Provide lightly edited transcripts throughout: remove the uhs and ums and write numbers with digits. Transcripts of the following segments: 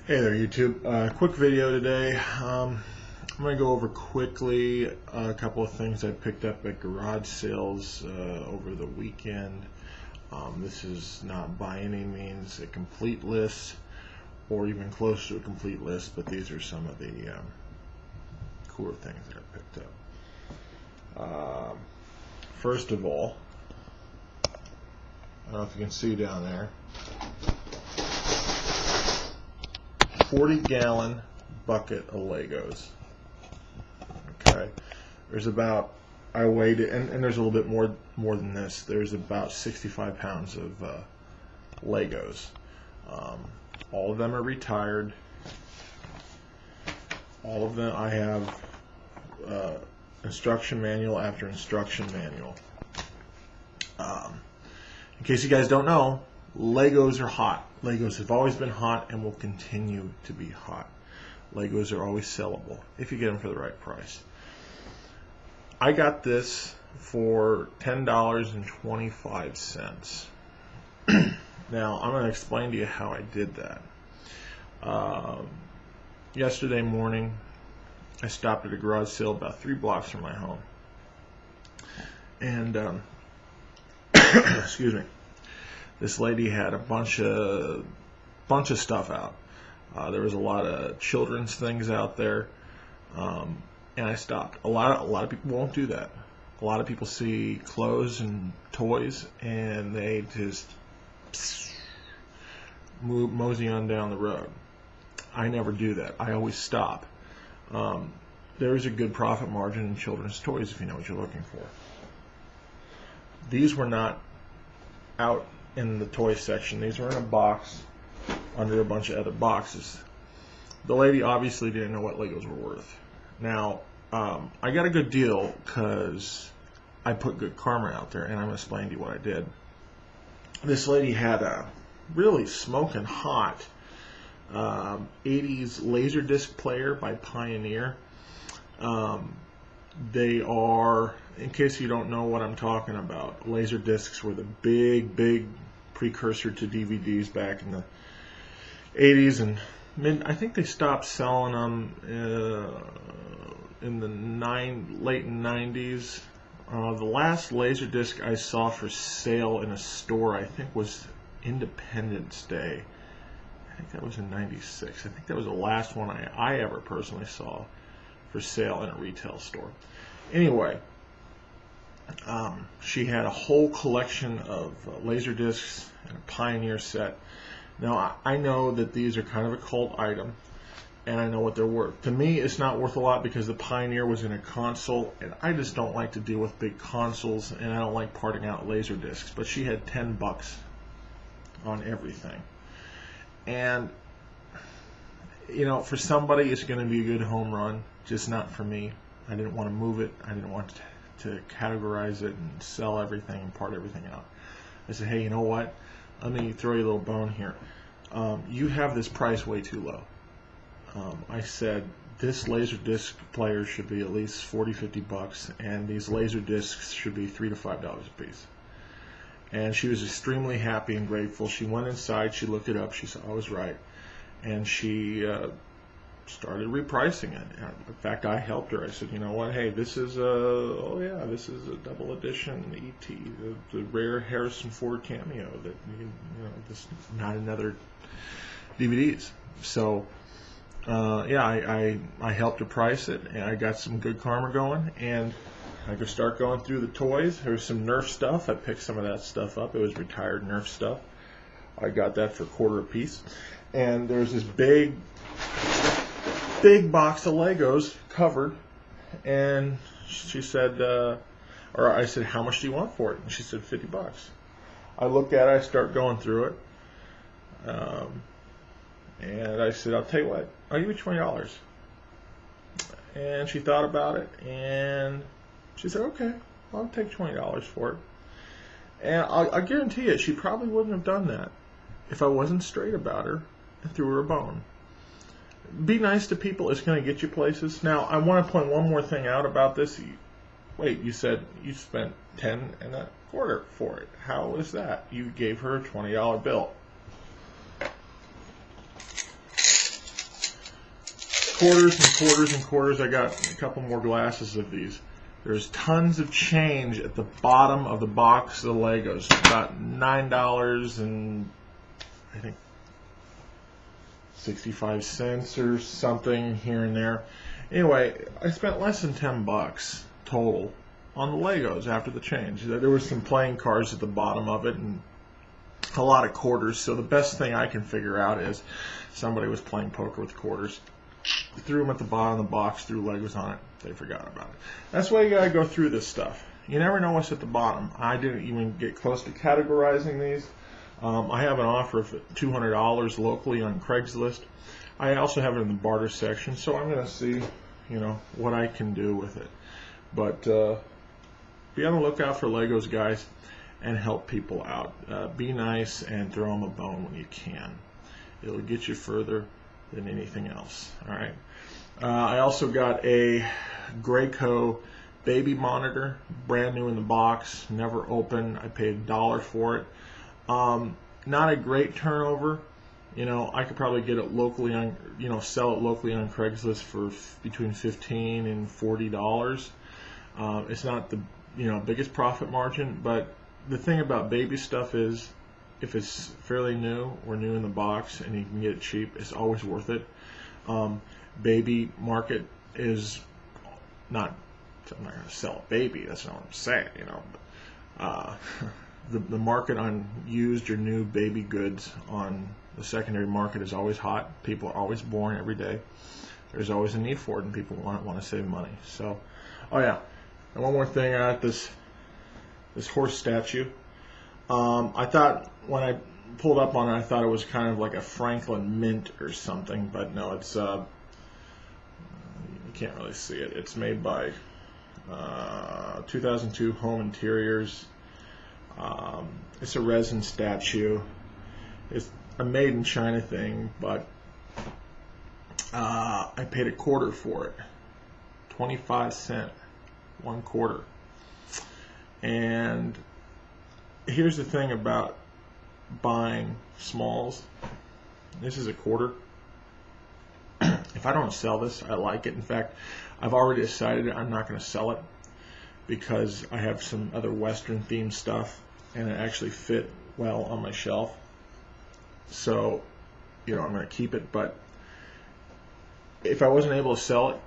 Hey there, YouTube. Quick video today. I'm going to go over quickly a couple of things I picked up at garage sales over the weekend. This is not by any means a complete list or even close to a complete list, but these are some of the cooler things that I picked up. First of all, I don't know if you can see down there, 40-gallon bucket of Legos. Okay, there's about, I weighed it, and there's a little bit more than this. There's about 65 pounds of Legos. All of them are retired. All of them, I have instruction manual after instruction manual. In case you guys don't know, Legos are hot. Legos have always been hot and will continue to be hot. Legos are always sellable if you get them for the right price. I got this for $10.25. Now, I'm going to explain to you how I did that. Yesterday morning, I stopped at a garage sale about 3 blocks from my home. And, excuse me. This lady had a bunch of stuff out. There was a lot of children's things out there, and I stopped. A lot of people won't do that. A lot of people see clothes and toys, and they just mosey on down the road. I never do that. I always stop. There is a good profit margin in children's toys if you know what you're looking for. These were not out in the toy section. These were in a box under a bunch of other boxes. The lady obviously didn't know what Legos were worth. Now, I got a good deal because I put good karma out there, and I'm going to explain to you what I did. This lady had a really smoking hot 80s Laserdisc player by Pioneer. They are, in case you don't know what I'm talking about, Laserdiscs were the big precursor to DVDs back in the 80s and I think they stopped selling them in the late 90s. The last Laserdisc I saw for sale in a store, I think, was Independence Day. I think that was in '96. I think that was the last one I ever personally saw for sale in a retail store. Anyway, she had a whole collection of Laserdiscs and a Pioneer set. Now, I know that these are kind of a cult item, and I know what they're worth. To me, it's not worth a lot because the Pioneer was in a console, and I just don't like to deal with big consoles, and I don't like parting out Laserdiscs. But she had $10 on everything. And, you know, for somebody, it's going to be a good home run, just not for me. I didn't want to move it. I didn't want to categorize it and sell everything and part everything out. I said, hey, you know what? Let me throw you a little bone here. You have this price way too low. I said, this Laserdisc player should be at least $40-50, and these Laserdiscs should be $3 to $5 a piece. And she was extremely happy and grateful. She went inside, she looked it up, she said I was right, and she started repricing it. In fact, I helped her. I said, you know what, hey, this is this is a double edition E.T., the rare Harrison Ford cameo that, this not another DVDs. So, I helped her price it, and I got some good karma going, and I could start going through the toys. There was some Nerf stuff. I picked some of that stuff up. It was retired Nerf stuff. I got that for $1 a piece. And there's this big box of Legos covered, and she said, or I said, how much do you want for it? And she said, $50. I look at it, I start going through it, and I said, I'll tell you what, I'll give you $20. And she thought about it, and she said, okay, I'll take $20 for it. And I guarantee you, she probably wouldn't have done that if I wasn't straight about her and threw her a bone. Be nice to people. It's going to get you places. Now, I want to point one more thing out about this. Wait, you said you spent $10.25 for it. How is that? You gave her a $20 bill. quarters and quarters and quarters. I got a couple more glasses of these. There's tons of change at the bottom of the box of the Legos. About $9 and I think 65 cents or something here and there. Anyway, I spent less than 10 bucks total on the Legos after the change. There were some playing cards at the bottom of it and a lot of quarters. So the best thing I can figure out is somebody was playing poker with quarters, threw them at the bottom of the box, threw Legos on it. They forgot about it. That's why you gotta go through this stuff. You never know what's at the bottom. I didn't even get close to categorizing these. I have an offer of $200 locally on Craigslist. I also have it in the barter section, so I'm gonna see, what I can do with it. But be on the lookout for Legos, guys, and help people out. Be nice and throw them a bone when you can. It'll get you further than anything else. All right. I also got a Graco baby monitor, brand new in the box, never opened. I paid $1 for it. Not a great turnover. I could probably get it locally on, sell it locally on Craigslist for between $15 and $40. It's not the, biggest profit margin, but the thing about baby stuff is, if it's fairly new or new in the box and you can get it cheap, it's always worth it. Baby market is not, I'm not going to sell a baby, that's not what I'm saying, but, the market on used or new baby goods on the secondary market is always hot. People are always born every day. There's always a need for it, and people want to save money. So, oh yeah, and one more thing, I got this horse statue. I thought when I pulled up on it, I thought it was kind of like a Franklin Mint or something, but no, it's you can't really see it. It's made by 2002 Home Interiors. It's a resin statue. It's a made in China thing, but I paid $0.25 for it. 25 cents, 1/4. And here's the thing about buying smalls. This is $0.25. If I don't sell this, I like it. In fact, I've already decided I'm not going to sell it because I have some other Western themed stuff and it actually fit well on my shelf. So, I'm going to keep it, but if I wasn't able to sell it,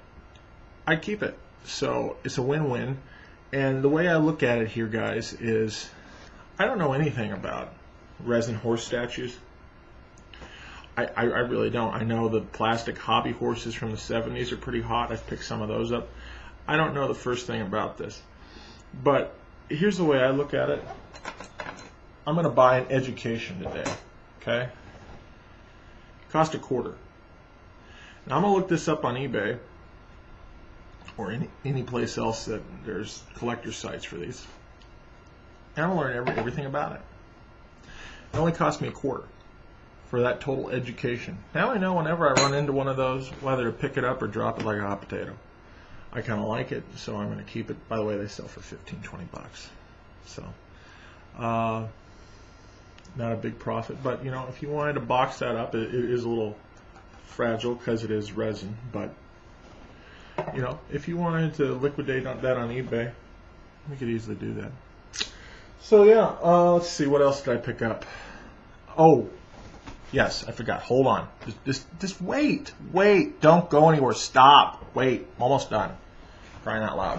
I'd keep it. So it's a win-win. And the way I look at it here, guys, is I don't know anything about resin horse statues. I really don't. I know the plastic hobby horses from the 70s are pretty hot. I've picked some of those up. I don't know the first thing about this. But here's the way I look at it. I'm going to buy an education today. Okay? Cost $0.25. Now I'm going to look this up on eBay or any place else that there's collector sites for these. And I'm going to learn everything about it. It only cost me $0.25 for that total education. Now I know whenever I run into one of those, whether to pick it up or drop it like a hot potato. I kind of like it, so I'm going to keep it. By the way, they sell for 15, 20 bucks. So, not a big profit. But, if you wanted to box that up, it is a little fragile because it is resin. But, if you wanted to liquidate that on eBay, we could easily do that. So, yeah, let's see. What else did I pick up? Oh, yes, I forgot. Hold on. Just wait. Wait. Don't go anywhere. Stop. Wait. I'm almost done. Crying out loud.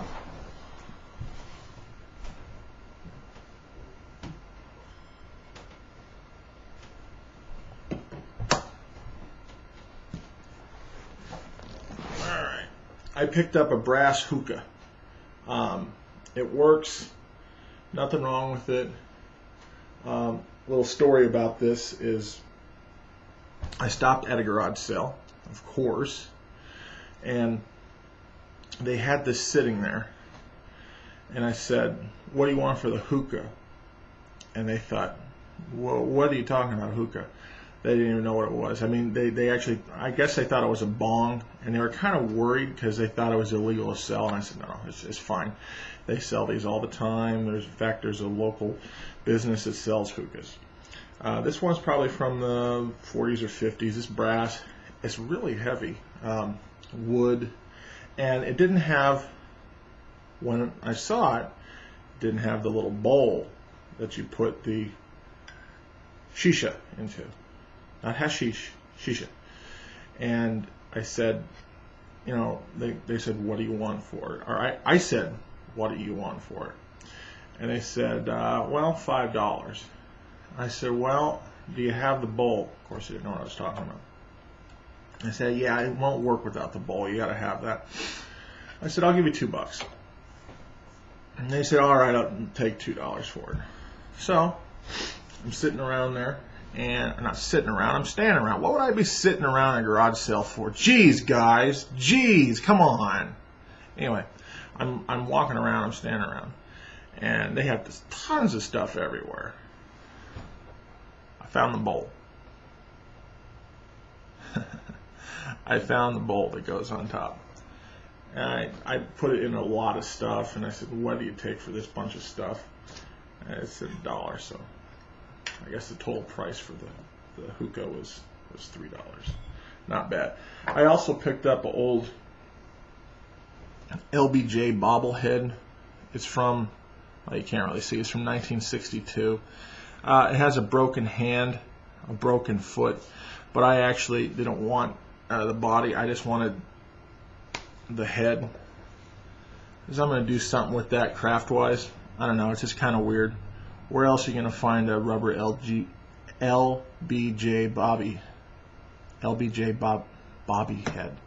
Alright. I picked up a brass hookah. It works. Nothing wrong with it. Little story about this is I stopped at a garage sale, of course, and they had this sitting there, and I said, "What do you want for the hookah?" And they thought, "Well, what are you talking about, hookah?" They didn't even know what it was. I mean, they actually, I guess they thought it was a bong, and they were kind of worried because they thought it was illegal to sell, and I said, no, it's fine. They sell these all the time. In fact, there's a local business that sells hookahs. This one's probably from the 40s or 50s. It's brass. it's really heavy wood, and it didn't have, when I saw it, didn't have the little bowl that you put the shisha into, not hashish, shisha. And I said, you know, they said, what do you want for it? Or I said, what do you want for it? And they said, well, $5. I said, well, do you have the bowl? Of course, they didn't know what I was talking about. I said, yeah, it won't work without the bowl. You got to have that. I said, I'll give you $2. And they said, all right, I'll take $2 for it. So I'm sitting around there, and I'm not sitting around, I'm standing around. What would I be sitting around a garage sale for? Jeez, guys, jeez, come on. Anyway, I'm walking around, I'm standing around, and they have tons of stuff everywhere. I found the bowl. I found the bowl that goes on top. And I put it in a lot of stuff, and I said, what do you take for this bunch of stuff? And it said $1, so I guess the total price for the hookah was $3. Not bad. I also picked up an old LBJ bobblehead. It's from, well, you can't really see, it's from 1962. It has a broken hand, a broken foot, but I actually didn't want the body. I just wanted the head, because I'm going to do something with that craft-wise. I don't know, it's just kind of weird. Where else are you going to find a rubber LBJ bobby head?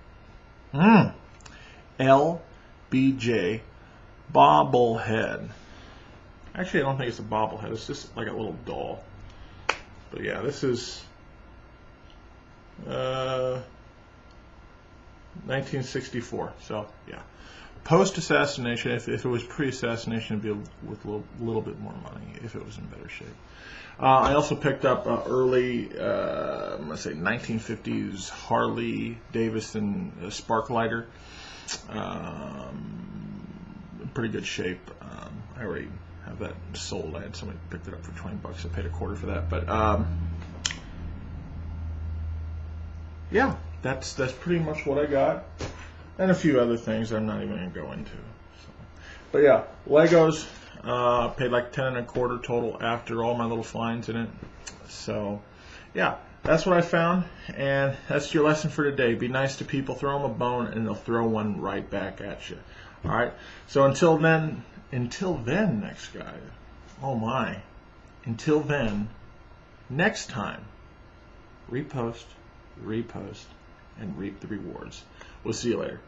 LBJ bobblehead. Actually, I don't think it's a bobblehead. It's just like a little doll. But yeah, this is 1964. So yeah, post-assassination. If it was pre-assassination, it'd be with a little bit more money if it was in better shape. I also picked up early, let's say 1950s Harley Davidson Sparklighter. Pretty good shape. I already have that sold. I had somebody picked it up for $20. I paid $0.25 for that. But yeah, that's pretty much what I got, and a few other things I'm not even going to go into. So. But yeah, Legos. Paid like $10.25 total after all my little finds in it. So yeah, that's what I found, and that's your lesson for today. Be nice to people, throw them a bone, and they'll throw one right back at you. All right. So until then, next guy. Oh my. Until then, next time, repost, and reap the rewards. We'll see you later.